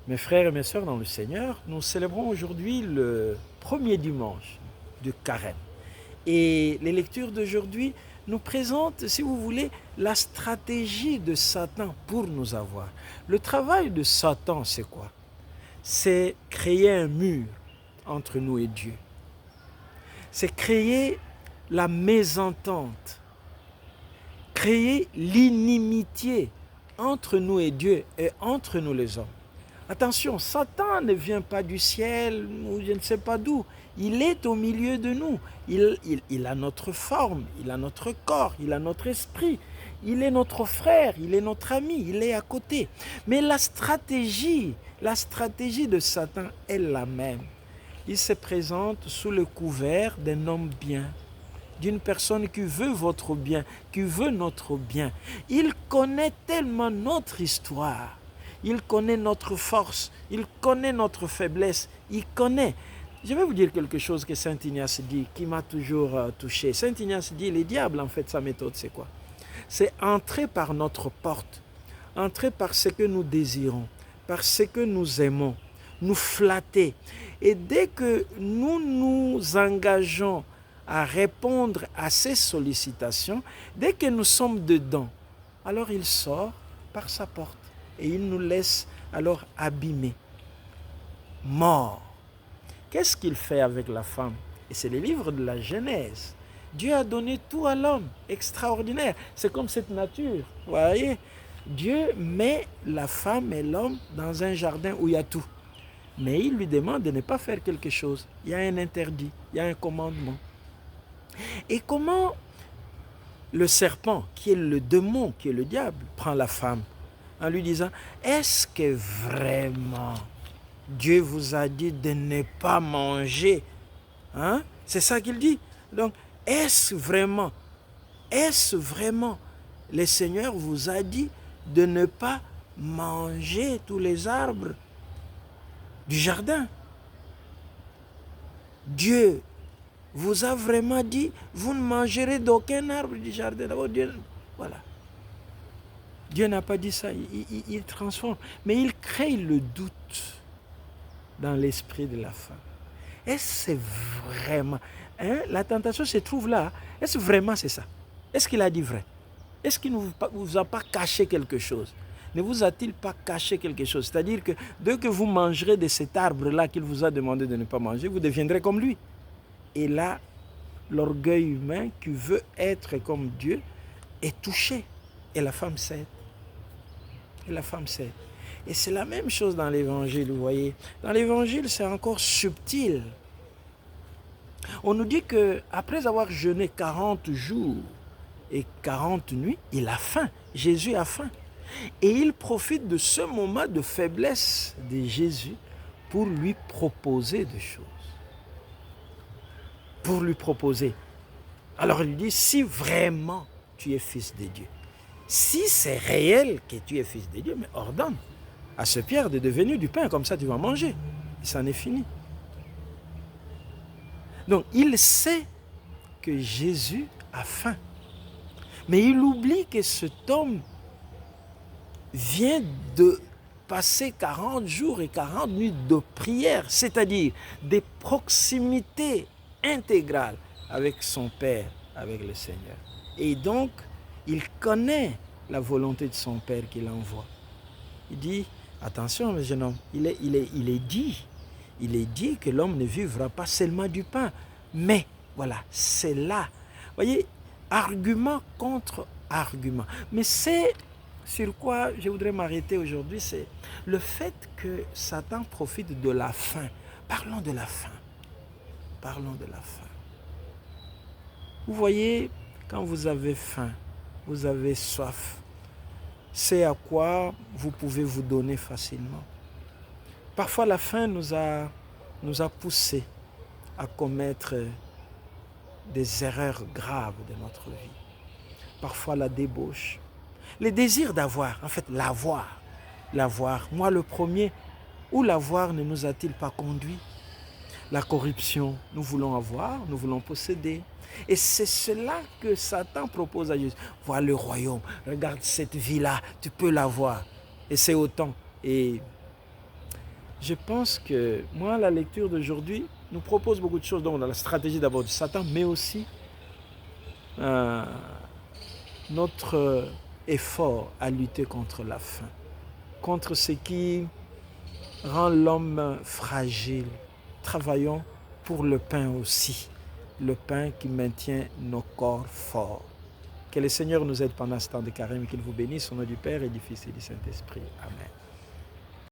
Mes frères et mes sœurs dans le Seigneur, nous célébrons aujourd'hui le premier dimanche de Carême. Et les lectures d'aujourd'hui nous présentent, si vous voulez, la stratégie de Satan pour nous avoir. Le travail de Satan, c'est quoi? C'est créer un mur entre nous et Dieu. C'est créer la mésentente, créer l'inimitié entre nous et Dieu et entre nous les hommes. Attention, Satan ne vient pas du ciel ou je ne sais pas d'où. Il est au milieu de nous. Il a notre forme, il a notre corps, il a notre esprit. Il est notre frère, il est notre ami, il est à côté. Mais la stratégie de Satan est la même. Il se présente sous le couvert d'un homme bien, d'une personne qui veut votre bien, qui veut notre bien. Il connaît tellement notre histoire. Il connaît notre force, il connaît notre faiblesse, il connaît. Je vais vous dire quelque chose que Saint Ignace dit, qui m'a toujours touché. Saint Ignace dit, les diables, en fait, sa méthode, c'est quoi? C'est entrer par notre porte, entrer par ce que nous désirons, par ce que nous aimons, nous flatter. Et dès que nous nous engageons à répondre à ces sollicitations, dès que nous sommes dedans, alors il sort par sa porte. Et il nous laisse alors abîmés, morts. Qu'est-ce qu'il fait avec la femme? Et c'est le livre de la Genèse. Dieu a donné tout à l'homme, extraordinaire. C'est comme cette nature, vous voyez. Dieu met la femme et l'homme dans un jardin où il y a tout. Mais il lui demande de ne pas faire quelque chose. Il y a un interdit, il y a un commandement. Et comment le serpent, qui est le démon, qui est le diable, prend la femme? En lui disant, est-ce que vraiment Dieu vous a dit de ne pas manger? Hein? C'est ça qu'il dit. Donc, est-ce vraiment le Seigneur vous a dit de ne pas manger tous les arbres du jardin? Dieu vous a vraiment dit, vous ne mangerez d'aucun arbre du jardin. D'abord, Dieu, voilà. Dieu n'a pas dit ça, il transforme. Mais il crée le doute dans l'esprit de la femme. Est-ce que c'est vraiment... la tentation se trouve là. Est-ce que vraiment c'est ça? Est-ce qu'il a dit vrai? Est-ce qu'il ne vous a pas caché quelque chose? Ne vous a-t-il pas caché quelque chose? C'est-à-dire que dès que vous mangerez de cet arbre-là qu'il vous a demandé de ne pas manger, vous deviendrez comme lui. Et là, l'orgueil humain qui veut être comme Dieu est touché. Et la femme cède. Et la femme cède. Et c'est la même chose dans l'évangile, vous voyez. Dans l'évangile, c'est encore subtil. On nous dit qu'après avoir jeûné 40 jours et 40 nuits, il a faim. Jésus a faim. Et il profite de ce moment de faiblesse de Jésus pour lui proposer des choses. Pour lui proposer. Alors il dit, si vraiment tu es fils de Dieu, si c'est réel que tu es fils de Dieu, mais ordonne à ce Pierre de devenir du pain, comme ça tu vas manger. Et ça en est fini. Donc il sait que Jésus a faim. Mais il oublie que cet homme vient de passer 40 jours et 40 nuits de prière, c'est-à-dire des proximités intégrales avec son Père, avec le Seigneur. Et donc, il connaît la volonté de son Père qu'il envoie. Il dit, attention mes jeunes hommes, il est dit que l'homme ne vivra pas seulement du pain. Mais, voilà, c'est là. Vous voyez, argument contre argument. Mais c'est sur quoi je voudrais m'arrêter aujourd'hui, c'est le fait que Satan profite de la faim. Parlons de la faim. Parlons de la faim. Vous voyez, quand vous avez faim, vous avez soif, c'est à quoi vous pouvez vous donner facilement. Parfois, la faim nous a poussés à commettre des erreurs graves de notre vie. Parfois, la débauche. Le désir d'avoir, en fait, l'avoir. Moi le premier, où l'avoir ne nous a-t-il pas conduit? La corruption, nous voulons avoir, nous voulons posséder. Et c'est cela que Satan propose à Jésus. Vois le royaume, regarde cette vie-là, tu peux l'avoir. Et c'est autant. Et je pense que moi, la lecture d'aujourd'hui nous propose beaucoup de choses. Donc, on a la stratégie d'abord de Satan, mais aussi euh, notre effort à lutter contre la faim, contre ce qui rend l'homme fragile. Travaillons pour le pain aussi, le pain qui maintient nos corps forts. Que le Seigneur nous aide pendant ce temps de carême et qu'il vous bénisse au nom du Père et du Fils et du Saint-Esprit. Amen.